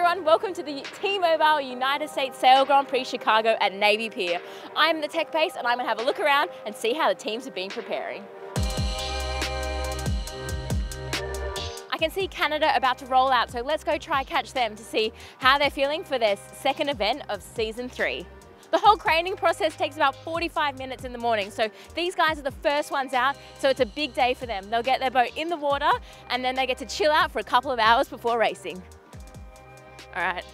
everyone, welcome to the T-Mobile United States Sail Grand Prix Chicago at Navy Pier. I'm the tech base and I'm going to have a look around and see how the teams have been preparing. I can see Canada about to roll out, so let's go try catch them to see how they're feeling for their second event of season 3. The whole craning process takes about 45 minutes in the morning, so these guys are the first ones out, so it's a big day for them. They'll get their boat in the water and then they get to chill out for a couple of hours before racing. All right,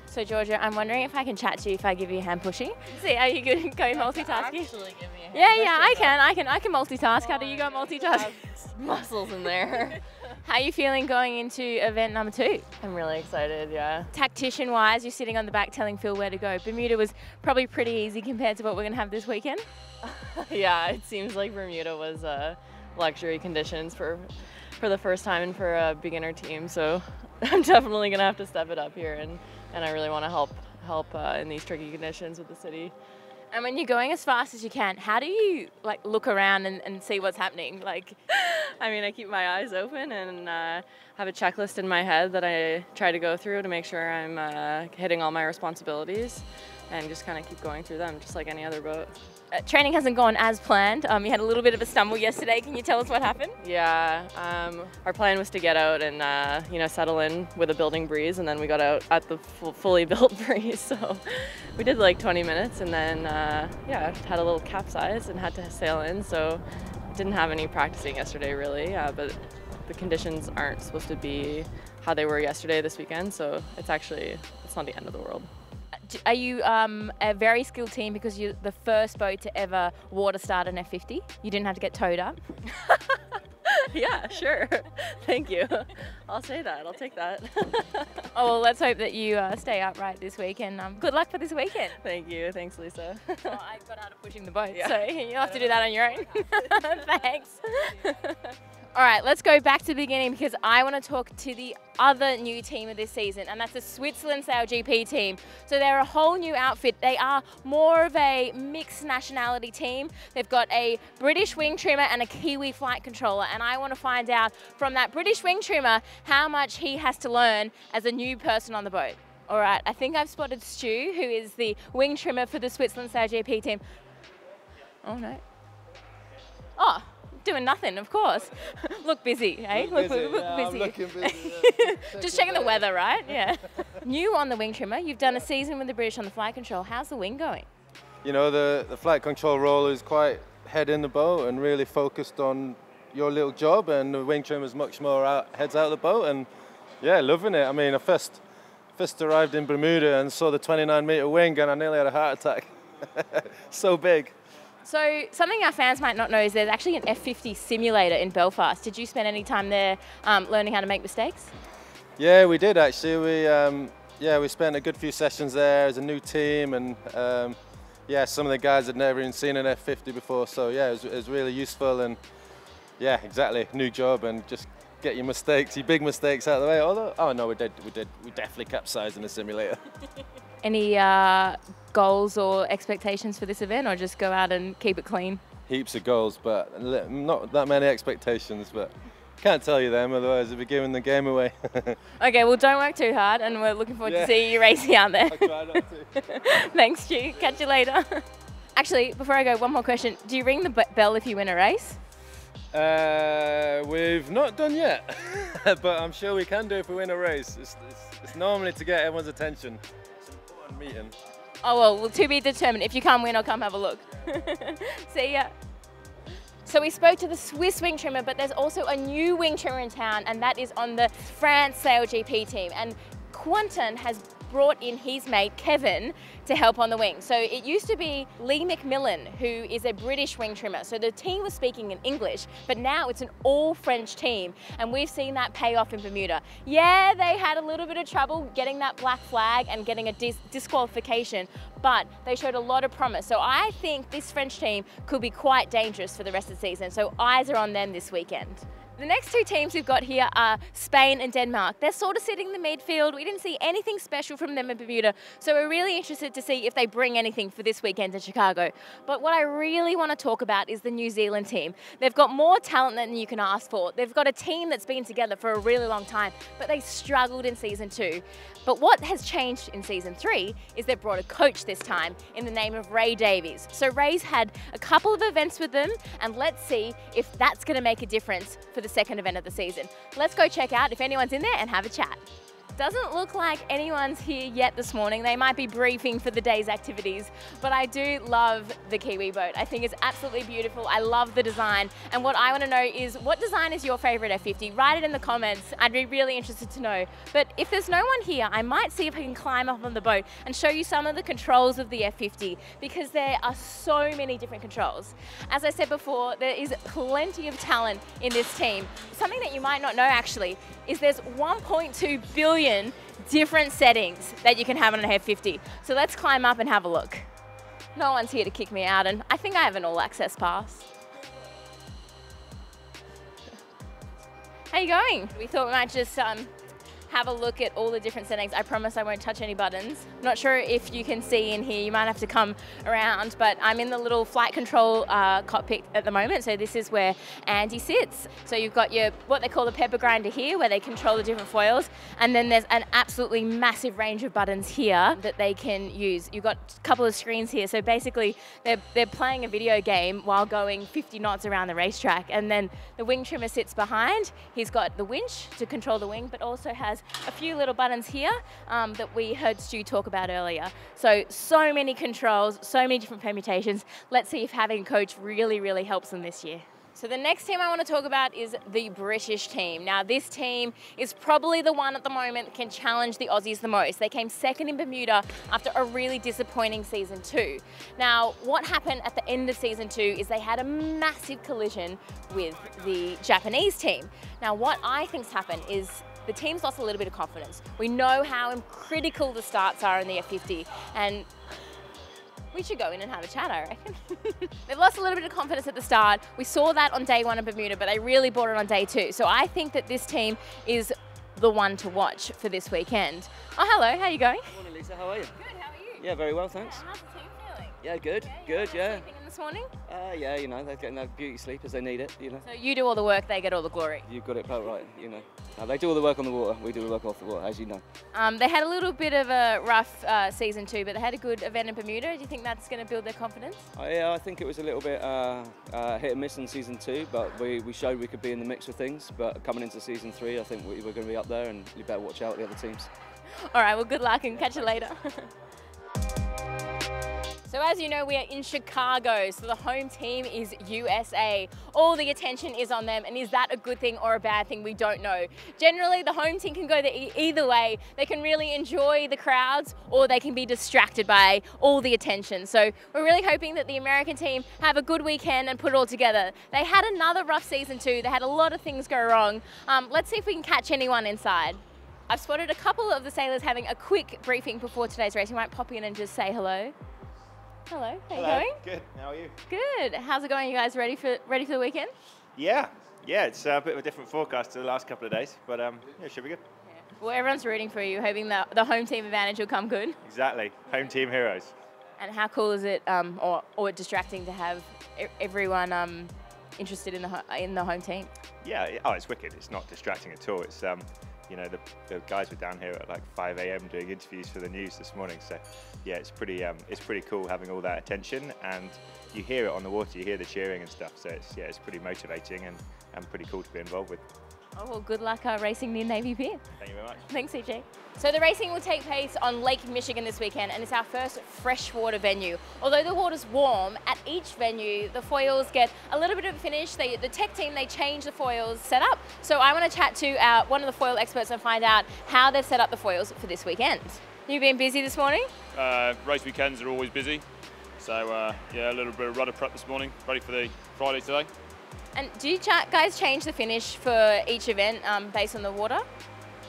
so Georgia, I'm wondering if I can chat to you if I give you a hand pushing. See, are you good going multitasking? Actually give me a hand I can multitask. How do you go multitask? Muscles in there. How are you feeling going into event number 2? I'm really excited, yeah. Tactician-wise, you're sitting on the back telling Phil where to go. Bermuda was probably pretty easy compared to what we're going to have this weekend. Yeah, it seems like Bermuda was luxury conditions for the first time and for a beginner team, so I'm definitely going to have to step it up here, and I really want to help in these tricky conditions with the city. And when you're going as fast as you can, how do you look around and see what's happening? I mean, I keep my eyes open and have a checklist in my head that I try to go through to make sure I'm hitting all my responsibilities, and just kind of keep going through them, just like any other boat. Training hasn't gone as planned. You had a little bit of a stumble yesterday. Can you tell us what happened? Yeah, our plan was to get out and settle in with a building breeze, and then we got out at the fully built breeze. So we did like 20 minutes, and then had a little capsize and had to sail in. So didn't have any practicing yesterday really, but the conditions aren't supposed to be how they were yesterday this weekend. So it's not the end of the world. Are you a very skilled team because you're the first boat to ever water start an F50? You didn't have to get towed up? Yeah, sure. Thank you. I'll say that. I'll take that. Oh, well, let's hope that you stay upright this week, and good luck for this weekend. Thank you. Thanks, Lisa. Well, I got out of pushing the boat, yeah. So you'll have to do that on your own. Thanks. All right, let's go back to the beginning because I want to talk to the other new team of this season, and that's the Switzerland SailGP team. So they're a whole new outfit. They are more of a mixed nationality team. They've got a British wing trimmer and a Kiwi flight controller, and I want to find out from that British wing trimmer how much he has to learn as a new person on the boat. All right, I think I've spotted Stu, who is the wing trimmer for the Switzerland SailGP team. Oh, no. Oh. Doing nothing, of course. Look busy, eh? Look busy. I'm looking busy. Yeah. Just checking the weather, right? Yeah. New on the wing trimmer, you've done a season with the British on the flight control. How's the wing going? You know, the flight control role is quite head in the boat and really focused on your little job, and the wing trimmer is much more heads out of the boat, and yeah, loving it. I mean, I first arrived in Bermuda and saw the 29-meter wing and I nearly had a heart attack. So big. So something our fans might not know is there's actually an F50 simulator in Belfast. Did you spend any time there learning how to make mistakes? Yeah, we did actually. We spent a good few sessions there as a new team, and some of the guys had never even seen an F50 before. So yeah, it was really useful, and yeah, exactly, new job, and just get your big mistakes out of the way. Although, oh no, we definitely capsized in the simulator. Any goals or expectations for this event, or just go out and keep it clean? Heaps of goals, but not that many expectations, but can't tell you them, otherwise we'll be giving the game away. Okay, well, don't work too hard, and we're looking forward to seeing you racing out there. I try not to. Thanks, Stu. Catch you later. Actually, before I go, one more question. Do you ring the bell if you win a race? We've not done yet, but I'm sure we can do if we win a race. It's normally to get everyone's attention. It's an important meeting. Oh, well, to be determined. If you can't win, I'll come have a look. See ya. So we spoke to the Swiss wing trimmer, but there's also a new wing trimmer in town, and that is on the France SailGP team. And Quentin has brought in his mate Kevin to help on the wing. So it used to be Lee McMillan, who is a British wing trimmer. So the team was speaking in English, but now it's an all French team, and we've seen that pay off in Bermuda. Yeah, they had a little bit of trouble getting that black flag and getting a disqualification, but they showed a lot of promise. So I think this French team could be quite dangerous for the rest of the season. So eyes are on them this weekend. The next two teams we've got here are Spain and Denmark. They're sort of sitting in the midfield. We didn't see anything special from them in Bermuda, so we're really interested to see if they bring anything for this weekend in Chicago. But what I really want to talk about is the New Zealand team. They've got more talent than you can ask for. They've got a team that's been together for a really long time, but they struggled in season 2. But what has changed in season 3 is they've brought a coach this time in the name of Ray Davies. So Ray's had a couple of events with them, and let's see if that's going to make a difference for the second event of the season. Let's go check out if anyone's in there and have a chat. Doesn't look like anyone's here yet this morning. They might be briefing for the day's activities, but I do love the Kiwi boat. I think it's absolutely beautiful. I love the design. And what I want to know is, what design is your favorite F50? Write it in the comments. I'd be really interested to know. But if there's no one here, I might see if I can climb up on the boat and show you some of the controls of the F50, because there are so many different controls. As I said before, there is plenty of talent in this team. Something that you might not know actually is there's 1.2 billion different settings that you can have on an F50. So let's climb up and have a look. No one's here to kick me out, and I think I have an all-access pass. How you going? We thought we might just have a look at all the different settings. I promise I won't touch any buttons. I'm not sure if you can see in here, you might have to come around, but I'm in the little flight control cockpit at the moment, so this is where Andy sits. So you've got your, what they call the pepper grinder here, where they control the different foils, and then there's an absolutely massive range of buttons here that they can use. You've got a couple of screens here, so basically they're playing a video game while going 50 knots around the racetrack, and then the wing trimmer sits behind. He's got the winch to control the wing, but also has a few little buttons here that we heard Stu talk about earlier. So many controls, so many different permutations. Let's see if having a coach really helps them this year. So the next team I want to talk about is the British team. Now this team is probably the one at the moment that can challenge the Aussies the most. They came second in Bermuda after a really disappointing season 2. Now what happened at the end of season 2 is they had a massive collision with the Japanese team. Now what I think's happened is the team's lost a little bit of confidence. We know how critical the starts are in the F50, and we should go in and have a chat, I reckon. They've lost a little bit of confidence at the start. We saw that on day 1 in Bermuda, but they really brought it on day 2. So I think that this team is the one to watch for this weekend. Oh, hello, how are you going? Morning, Lisa, how are you? Good, how are you? Yeah, very well, thanks. Yeah, how's the team feeling? Yeah, good, good, yeah. Sleeping in this morning? Yeah, you know, they're getting their beauty sleep as they need it, you know. So you do all the work, they get all the glory? You've got it about right, you know. They do all the work on the water, we do the work off the water, as you know. They had a little bit of a rough season 2, but they had a good event in Bermuda. Do you think that's going to build their confidence? Yeah, I think it was a little bit hit and miss in season 2, but we showed we could be in the mix of things. But coming into season 3, I think we're going to be up there, and you better watch out the other teams. All right, well, good luck and catch you later. So as you know, we are in Chicago, so the home team is USA. All the attention is on them, and is that a good thing or a bad thing? We don't know. Generally, the home team can go either way. They can really enjoy the crowds, or they can be distracted by all the attention. So we're really hoping that the American team have a good weekend and put it all together. They had another rough season 2. They had a lot of things go wrong. Let's see if we can catch anyone inside. I've spotted a couple of the sailors having a quick briefing before today's race. You might pop in and just say hello. Hello, how are you going? Good, how are you? Good. How's it going? You guys ready for the weekend? Yeah, it's a bit of a different forecast to the last couple of days, but yeah, it should be good. Yeah. Well, everyone's rooting for you, hoping that the home team advantage will come good. Exactly, home team heroes. And how cool is it, or distracting to have everyone interested in the home team? Yeah, it's wicked. It's not distracting at all. It's you know, the guys were down here at like 5 a.m. doing interviews for the news this morning. So yeah, it's pretty cool having all that attention, and you hear it on the water, you hear the cheering and stuff. So it's pretty motivating and pretty cool to be involved with. Oh, well, good luck racing near Navy Pier. Thank you very much. Thanks, CJ. So the racing will take place on Lake Michigan this weekend, and it's our first freshwater venue. Although the water's warm, at each venue, the foils get a little bit of a finish. The tech team, they change the foils setup. So I want to chat to one of the foil experts and find out how they've set up the foils for this weekend. You been busy this morning? Race weekends are always busy. So yeah, a little bit of rudder prep this morning, ready for the Friday today. And do you guys change the finish for each event based on the water?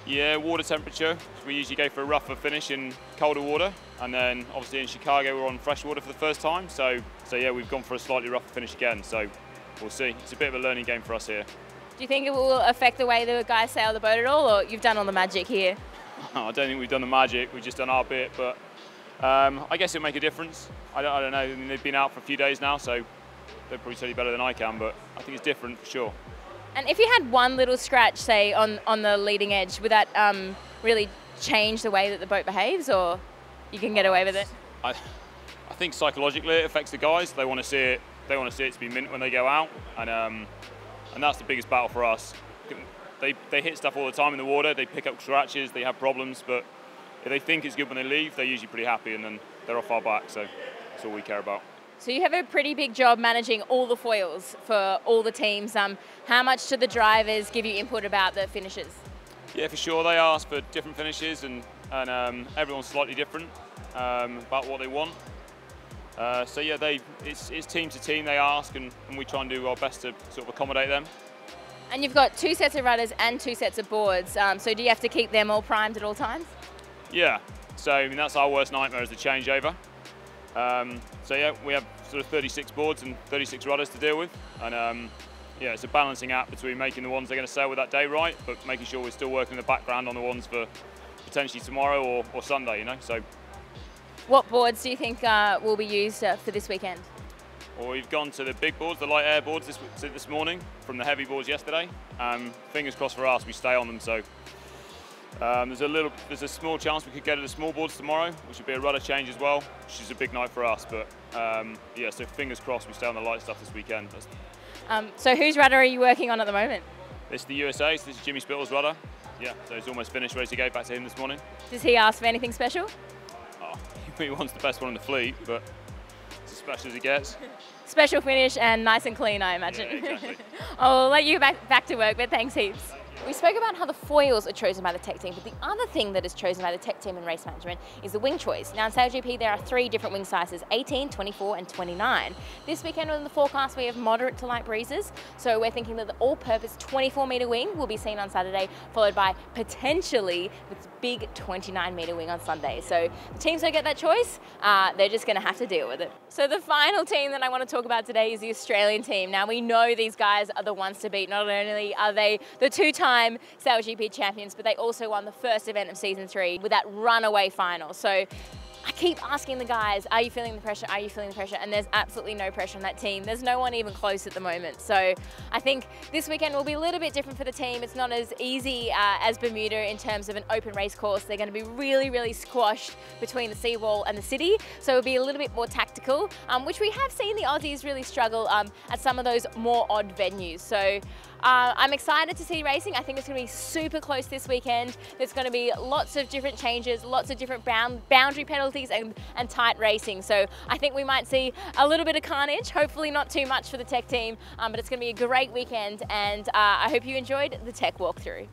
Yeah, water temperature. So we usually go for a rougher finish in colder water, and then obviously in Chicago we're on fresh water for the first time. So yeah, we've gone for a slightly rougher finish again. So we'll see. It's a bit of a learning game for us here. Do you think it will affect the way the guys sail the boat at all, or you've done all the magic here? I don't think we've done the magic. We've just done our bit, but I guess it'll make a difference. I don't know. I mean, they've been out for a few days now, so they'll probably tell you better than I can, but I think it's different for sure. And if you had one little scratch, say, on the leading edge, would that really change the way that the boat behaves, or you can get away with it? I think psychologically it affects the guys. They want to see it. They want to see it to be mint when they go out, and that's the biggest battle for us. They hit stuff all the time in the water. They pick up scratches. They have problems, but if they think it's good when they leave, they're usually pretty happy, and then they're off our back. So that's all we care about. So you have a pretty big job managing all the foils for all the teams. How much do the drivers give you input about the finishes? Yeah, for sure. They ask for different finishes, and everyone's slightly different about what they want. So yeah, it's team to team they ask, and we try and do our best to sort of accommodate them. And you've got 2 sets of rudders and 2 sets of boards, so do you have to keep them all primed at all times? Yeah, so I mean, that's our worst nightmare is the changeover. So yeah, we have sort of 36 boards and 36 rudders to deal with, and yeah, it's a balancing act between making the ones they're going to sail with that day right, but making sure we're still working in the background on the ones for potentially tomorrow or Sunday, you know. So, what boards do you think will be used for this weekend? Well, we've gone to the big boards, the light air boards this morning from the heavy boards yesterday. Fingers crossed for us, we stay on them. So there's a small chance we could go to the small boards tomorrow, which would be a rudder change as well, which is a big night for us. But yeah, so fingers crossed we stay on the light stuff this weekend. So whose rudder are you working on at the moment? This is the USA, so this is Jimmy Spittle's rudder. Yeah, so it's almost finished, ready to go back to him this morning. Does he ask for anything special? Oh, he wants the best one in the fleet, but it's as special as he gets. Special finish and nice and clean, I imagine. Yeah, exactly. I'll let you back to work, but thanks heaps. We spoke about how the foils are chosen by the tech team, but the other thing that is chosen by the tech team in race management is the wing choice. Now in SailGP there are 3 different wing sizes, 18, 24 and 29. This weekend in the forecast we have moderate to light breezes, so we're thinking that the all-purpose 24-metre wing will be seen on Saturday, followed by potentially this big 29-metre wing on Sunday. So the teams don't get that choice, they're just going to have to deal with it. So the final team that I want to talk about today is the Australian team. Now we know these guys are the ones to beat. Not only are they the 2-time SailGP champions, but they also won the first event of season 3 with that runaway final. So I keep asking the guys, are you feeling the pressure? Are you feeling the pressure? And there's absolutely no pressure on that team. There's no one even close at the moment. So I think this weekend will be a little bit different for the team. It's not as easy as Bermuda in terms of an open race course. They're going to be really, really squashed between the seawall and the city. So it'll be a little bit more tactical, which we have seen the Aussies really struggle at some of those more odd venues. So I'm excited to see racing. I think it's going to be super close this weekend. There's going to be lots of different changes, lots of different boundary penalties and tight racing. So I think we might see a little bit of carnage, hopefully not too much for the tech team, but it's going to be a great weekend, and I hope you enjoyed the tech walkthrough.